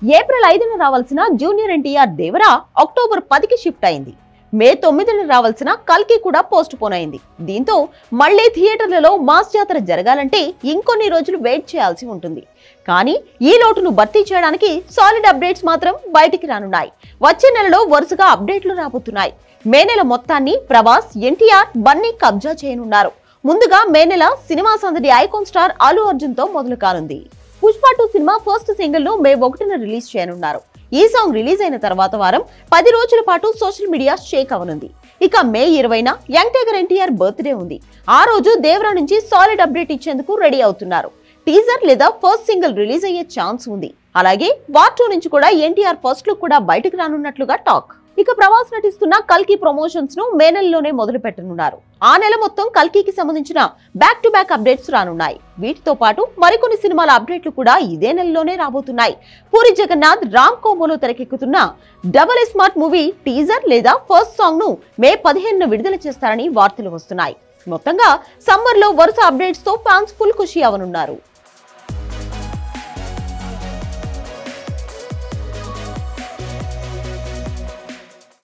April 5న రావాల్సిన junior NTR Devara October 10కి షిఫ్ట్ అయింది. మే 9న రావాల్సిన కల్కి కూడా పోస్ట్ పోన్ అయింది. దీంతో మళ్లీ థియేటర్లలో మాస్ జాతర జరగాలంటే ఇంకొన్ని రోజులు వెయిట్ చేయాల్సి ఉంటుంది. కానీ ఈ లోటును భర్తీ చేయడానికి సాలిడ్ అప్డేట్స్ మాత్రం బయటికి రానున్నాయి. వచ్చే నెలలో వరుసగా అప్డేట్లు రాబోతున్నాయి. మే నెల మొత్తాన్ని ప్రభాస్, ఎన్టీఆర్, బన్నీ కబ్జా చేయనున్నారు. ముందుగా మే నెల సినిమా సందడి ఐకాన్ స్టార్ అల్లు అర్జున్ తో మొదలు కానుంది. పుష్ప 2 సినిమా ఫస్ట్ సింగిల్ ను మే 1న రిలీజ్ చేయనున్నారు. ఈ సాంగ్ రిలీజ్ అయిన తర్వాత వారం 10 రోజుల పాటు సోషల్ మీడియా షేక్ అవనుంది. ఇక మే 20న యంగ్ టైగర్ ఎన్టీఆర్ బర్త్డే ఉంది. ఆ రోజు దేవరా నుంచి సాలిడ్ అప్డేట్ ఇచ్చేందుకు రెడీ అవుతున్నారు. టీజర్ లేదా ఫస్ట్ సింగిల్ రిలీజ్ అయ్యే ఛాన్స్ ఉంది. అలాగే వార్ 2 నుంచి కూడా ఎన్టీఆర్ ఫస్ట్ లుక్ కూడా బయటకు రానున్నట్లుగా టాక్. ఇక ప్రభాస్ నటిస్తున్న కల్కి ప్రమోషన్స్ ను మే నెలలోనే మొదలు పెట్టనున్నారు. ఆ నెల మొత్తం కల్కికి సంబంధించిన బ్యాక్ టు బ్యాక్ అప్డేట్స్ రానున్నాయి. వీటితో పాటు మరికొన్ని సినిమాల అప్డేట్లు కూడా ఇదే నెలలోనే రాబోతున్నాయి. పూరి జగన్నాథ్ రామ్ కోంబోలో తెరకెక్కుతున్న డబుల్ స్మార్ట్ మూవీ టీజర్ లేదా ఫస్ట్ సాంగ్ ను మే 15న విడుదల చేస్తారని వార్తలు వస్తున్నాయి. మొత్తంగా సమ్మర్ లో వరుస అప్డేట్స్ తో ఫ్యాన్స్ ఫుల్ ఖుషి అవనున్నారు.